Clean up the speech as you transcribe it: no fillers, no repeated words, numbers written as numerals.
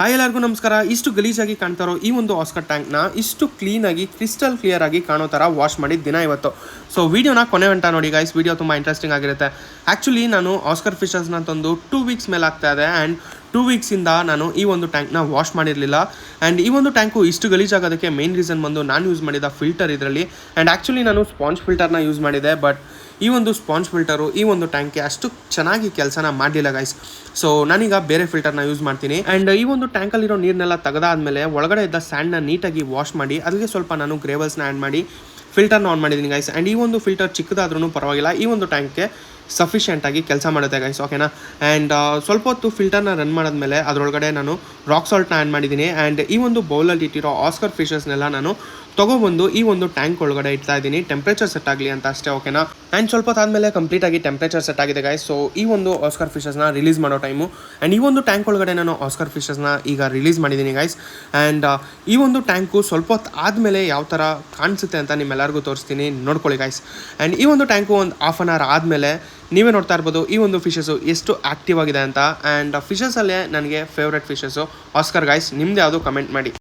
Hi ಎಲ್ಲರಿಗೂ ನಮಸ್ಕಾರ. ಇಷ್ಟು ಗಲೀಜಾಗಿ ಕಾಣ್ತಾ ಇರೋ ಈ ಒಂದು ಆಸ್ಕರ್ ಟ್ಯಾಂಕ್ನ ಇಷ್ಟು ಕ್ಲೀನಾಗಿ ಕ್ರಿಸ್ಟಲ್ ಕ್ಲಿಯರ್ ಆಗಿ ಕಾಣೋ ಥರ ವಾಶ್ ಮಾಡಿದ ದಿನ ಇವತ್ತು. ಸೊ ವೀಡಿಯೋನ ಕೊನೆ ಗಂಟ ನೋಡಿ ಗೈಸ್, ವೀಡಿಯೋ ತುಂಬ ಇಂಟ್ರೆಸ್ಟಿಂಗ್ ಆಗಿರುತ್ತೆ. ಆ್ಯಕ್ಚುಲಿ ನಾನು ಆಸ್ಕರ್ ಫಿಶರ್ಸ್ನ ತಂದು 2 ವೀಕ್ಸ್ ಮೇಲೆ ಆಗ್ತಾ ಇದೆ ಆ್ಯಂಡ್ 2 ವೀಕ್ಸಿಂದ ನಾನು ಈ ಒಂದು ಟ್ಯಾಂಕ್ನ ವಾಶ್ ಮಾಡಿರಲಿಲ್ಲ. ಆ್ಯಂಡ್ ಈ ಒಂದು ಟ್ಯಾಂಕು ಇಷ್ಟು ಗಲೀಜಾಗೋದಕ್ಕೆ ಮೇನ್ ರೀಸನ್ ಬಂದು ನಾನು ಯೂಸ್ ಮಾಡಿದ ಫಿಲ್ಟರ್ ಇದರಲ್ಲಿ. ಆ್ಯಂಡ್ ಆ್ಯಕ್ಚುಲಿ ನಾನು ಸ್ಪಾಂಜ್ ಫಿಲ್ಟರ್ನ ಯೂಸ್ ಮಾಡಿದೆ, ಬಟ್ ಈ ಒಂದು ಸ್ಪಾಂಜ್ ಫಿಲ್ಟರು ಈ ಒಂದು ಟ್ಯಾಂಕ್ಗೆ ಅಷ್ಟು ಚೆನ್ನಾಗಿ ಕೆಲಸನ ಮಾಡಲಿಲ್ಲ ಗೈಸ್. ಸೊ ನಾನೀಗ ಬೇರೆ ಫಿಲ್ಟರ್ನ ಯೂಸ್ ಮಾಡ್ತೀನಿ. ಆ್ಯಂಡ್ ಈ ಒಂದು ಟ್ಯಾಂಕಲ್ಲಿರೋ ನೀರನ್ನೆಲ್ಲ ತೆಗೆದಾದ್ಮೇಲೆ ಒಳಗಡೆ ಇದ್ದ ಸ್ಯಾಂಡ್ನ ನೀಟಾಗಿ ವಾಶ್ ಮಾಡಿ ಅದಕ್ಕೆ ಸ್ವಲ್ಪ ನಾನು ಗ್ರೇವಲ್ಸ್ನ ಆ್ಯಡ್ ಮಾಡಿ ಫಿಲ್ಟರ್ನ ಆನ್ ಮಾಡಿದ್ದೀನಿ ಗೈಸ್. ಆ್ಯಂಡ್ ಈ ಒಂದು ಫಿಲ್ಟರ್ ಚಿಕ್ಕದಾದ್ರೂ ಪರವಾಗಿಲ್ಲ, ಈ ಒಂದು ಟ್ಯಾಂಕ್ಗೆ ಸಫಿಷಿಯೆಂಟಾಗಿ ಕೆಲಸ ಮಾಡುತ್ತೆ ಗೈಸ್, ಓಕೆನಾ. ಆ್ಯಂಡ್ ಸ್ವಲ್ಪ ಹೊತ್ತು ಫಿಲ್ಟರ್ನ ರನ್ ಮಾಡಿದ್ಮೇಲೆ ಅದರೊಳಗಡೆ ನಾನು ರಾಕ್ ಸಾಲ್ಟ್ನ ಆ್ಯಡ್ ಮಾಡಿದ್ದೀನಿ. ಆ್ಯಂಡ್ ಈ ಒಂದು ಬೌಲಲ್ಲಿ ಇಟ್ಟಿರೋ ಆಸ್ಕರ್ ಫಿಶಸ್ನೆಲ್ಲ ನಾನು ತೊಗೊಬಂದು ಈ ಒಂದು ಟ್ಯಾಂಕ್ ಒಳಗಡೆ ಇಡ್ತಾ ಇದ್ದೀನಿ, ಟೆಂಪ್ರೇಚರ್ ಸೆಟ್ ಆಗಲಿ ಅಂತ ಅಷ್ಟೇ, ಓಕೆನಾ. ಆ್ಯಂಡ್ ಸ್ವಲ್ಪ ಆದಮೇಲೆ ಕಂಪ್ಲೀಟಾಗಿ ಟೆಂಪ್ರೇಚರ್ ಸೆಟ್ ಆಗಿದೆ ಗೈಸ್. ಸೊ ಈ ಒಂದು ಆಸ್ಕರ್ ಫಿಶಸ್ನ ರಿಲೀಸ್ ಮಾಡೋ ಟೈಮು. ಆ್ಯಂಡ್ ಈ ಒಂದು ಟ್ಯಾಂಕ್ ಒಳಗಡೆ ನಾನು ಆಸ್ಕರ್ ಫಿಶಸ್ನ ಈಗ ರಿಲೀಸ್ ಮಾಡಿದ್ದೀನಿ ಗೈಸ್. ಆ್ಯಂಡ್ ಈ ಒಂದು ಟ್ಯಾಂಕು ಸ್ವಲ್ಪ ಹೊತ್ತು ಆದಮೇಲೆ ಯಾವ ಥರ ಕಾಣಿಸುತ್ತೆ ಅಂತ ನಿಮ್ಮೆಲ್ಲರಿಗೂ ತೋರಿಸ್ತೀನಿ, ನೋಡ್ಕೊಳ್ಳಿ ಗೈಸ್. ಆ್ಯಂಡ್ ಈ ಒಂದು ಟ್ಯಾಂಕು ಒಂದು ಹಾಫ್ ಆನ್ ಅವರ್ ಆದಮೇಲೆ ನೀವೇ ನೋಡ್ತಾ ಇರ್ಬೋದು ಈ ಒಂದು ಫಿಶಸ್ಸು ಎಷ್ಟು ಆ್ಯಕ್ಟಿವ್ ಆಗಿದೆ ಅಂತ. ಆ್ಯಂಡ್ ಫಿಶಸಲ್ಲೇ ನನಗೆ ಫೇವ್ರೆಟ್ ಫಿಶಸ್ಸು ಆಸ್ಕರ್ ಗೈಸ್. ನಿಮ್ದು ಯಾವುದು ಕಮೆಂಟ್ ಮಾಡಿ.